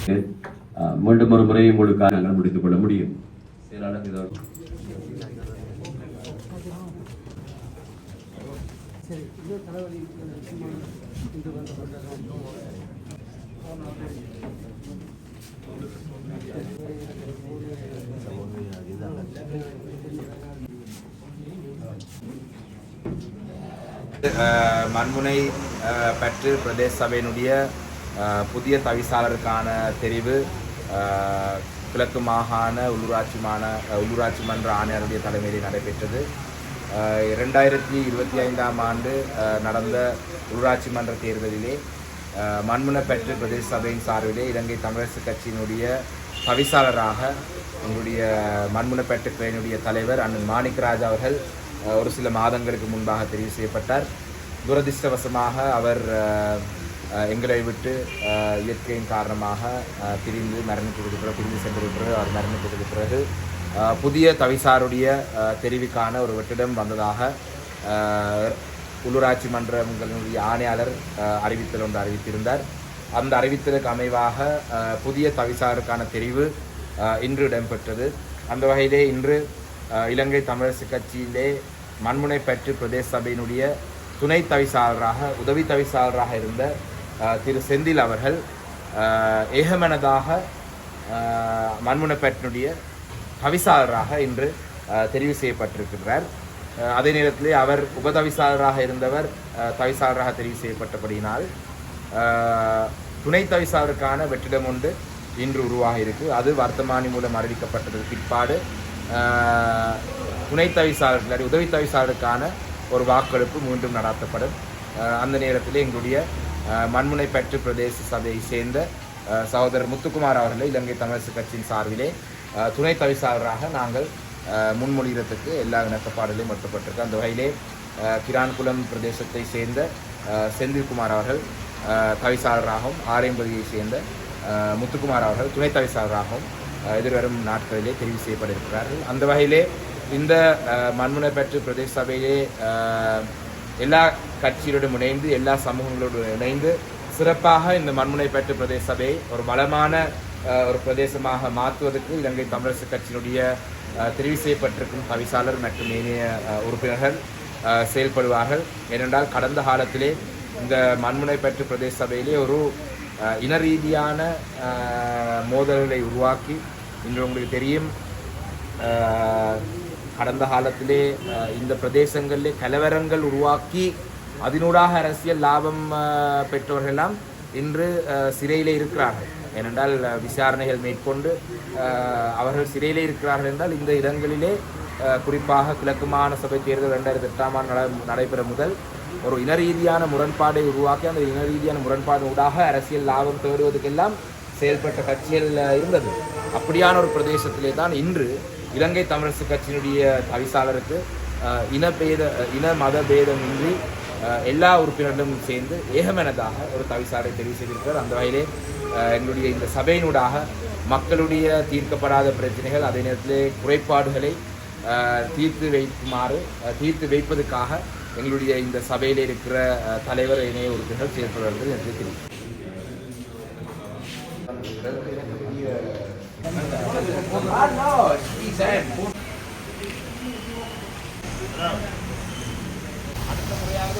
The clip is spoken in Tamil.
மீண்டும் ஒரு முறை உங்களுக்காக நாங்கள் முடித்துக் கொள்ள முடியும். செயலாளர் இதோ மண்முனை பற்று பிரதேச சபையினுடைய புதிய தவிசாளருக்கான தெரிவு கிழக்கு மாகாண உள்ளூராட்சி மன்ற ஆணையருடைய தலைமையில் நடைபெற்றது. 2025ஆம் ஆண்டு நடந்த உள்ளூராட்சி மன்ற தேர்தலிலே மண்முனை பற்று பிரதேச சபையின் சார்பிலே இலங்கை தமிழரசு கட்சியினுடைய தவிசாளராக எங்களுடைய மண்முனை பற்று கிளையினுடைய தலைவர் அண்ணன் மாணிக்கராஜ் அவர்கள் ஒரு சில மாதங்களுக்கு முன்பாக தெரிவு செய்யப்பட்டார். துரதிர்ஷ்டவசமாக அவர் எங்களை விட்டு இயற்கையின் காரணமாக பிரிந்து சென்றதுக்கு பிறகு அவர் மரணித்ததுக்கு பிறகு புதிய தவிசாருடைய தெரிவுக்கான ஒரு வெற்றிடம் வந்ததாக உள்ளூராட்சி மன்றங்களுடைய ஆணையாளர் அறிவித்தல் ஒன்று அறிவித்திருந்தார். அந்த அறிவித்தலுக்கு அமைவாக புதிய தவிசாருக்கான தெரிவு இன்று இடம்பெற்றது. அந்த வகையிலே இன்று இலங்கை தமிழரசு கட்சியிலே மண்முனை பற்று பிரதேச சபையினுடைய துணை தவிசாளராக உதவி தவிசாளராக இருந்த திரு செந்தில் அவர்கள் ஏகமனதாக மண்முனை பற்றினுடைய தவிசாளராக இன்று தெரிவு செய்யப்பட்டிருக்கிறார். அதே நேரத்திலே அவர் உபதவிசாளராக இருந்தவர் தவிசாளராக தெரிவு செய்யப்பட்டபடியினால் துணை தவிசாளருக்கான வெற்றிடம் ஒன்று இன்று உருவாக இருக்கு. அது வர்த்தமானி மூலம் அறிவிக்கப்பட்டதற்கு பிற்பாடு துணை தவிசாளர் உதவி தவிசாளருக்கான ஒரு வாக்கெடுப்பு மீண்டும் நடத்தப்படும். அந்த நேரத்தில் எங்களுடைய மண்முனை பற்று பிரதேச சபையை சேர்ந்த சகோதரர் முத்துக்குமார் அவர்களை இலங்கை தமிழரசு கட்சியின் சார்பிலே துணை தவிசாளராக நாங்கள் முன்மொழிகிறதுக்கு எல்லா இணக்கப்பாடுகளையும் எடுக்கப்பட்டிருக்கு. அந்த வகையிலே கிரான்குளம் பிரதேசத்தை சேர்ந்த செந்தில்குமார் அவர்கள் தவிசாளராகவும், ஆரையம்பதியை சேர்ந்த முத்துக்குமார் அவர்கள் துணை தவிசாளராகவும் எதிர்வரும் நாட்களிலே தெரிவு செய்யப்பட இருக்கிறார்கள். அந்த வகையிலே இந்த மண்முனை பற்று பிரதேச சபையிலே எல்லா கட்சிகளுடன் இணைந்து எல்லா சமூகங்களோடு இணைந்து சிறப்பாக இந்த மண்முனை பற்று பிரதேச சபையை ஒரு பலமான ஒரு பிரதேசமாக மாற்றுவதற்கு இலங்கை தமிழரசு கட்சியினுடைய தெரிவு செய்யப்பட்டிருக்கும் தவிசாளர் மற்றும் ஏனைய உறுப்பினர்கள் செயல்படுவார்கள். ஏனென்றால் கடந்த காலத்திலே இந்த மண்முனை பற்று பிரதேச சபையிலே ஒரு இன ரீதியான மோதல்களை உருவாக்கி, இன்று உங்களுக்கு தெரியும் கடந்த காலத்திலே இந்த பிரதேசங்களிலே கலவரங்கள் உருவாக்கி அதனூடாக அரசியல் லாபம் பெற்றவர்களெல்லாம் இன்று சிறையிலே இருக்கிறார்கள். ஏனென்றால் விசாரணைகள் மேற்கொண்டு அவர்கள் சிறையிலே இருக்கிறார்கள் என்றால் இந்த இடங்களிலே குறிப்பாக கிழக்கு மாகாண சபை தேர்தல் 2008ஆம் ஆண்டு நடைபெற முதல் ஒரு இன ரீதியான முரண்பாடை உருவாக்கி அந்த இன ரீதியான முரண்பாடு ஊடாக அரசியல் லாபம் தேடுவதற்கெல்லாம் செயல்பட்ட கட்சிகள் இருந்தது. அப்படியான ஒரு பிரதேசத்திலே தான் இன்று இலங்கை தமிழரசு கட்சியினுடைய தவிசாளருக்கு இன மத பேதமின்றி எல்லா உறுப்பினர்களும் சேர்ந்து ஏகமனதாக ஒரு தவிசாளரை தெரிவு செய்திருக்கிறார். அந்த வகையிலே எங்களுடைய இந்த சபையினூடாக மக்களுடைய தீர்க்கப்படாத பிரச்சனைகள் அதே நேரத்திலே குறைபாடுகளை தீர்த்து வைப்பதற்காக எங்களுடைய இந்த சபையில் இருக்கிற தலைவர் இணைய உறுப்பினர்கள் செயல்படுவார்கள் என்று தெரியும். அடுத்த முறையாக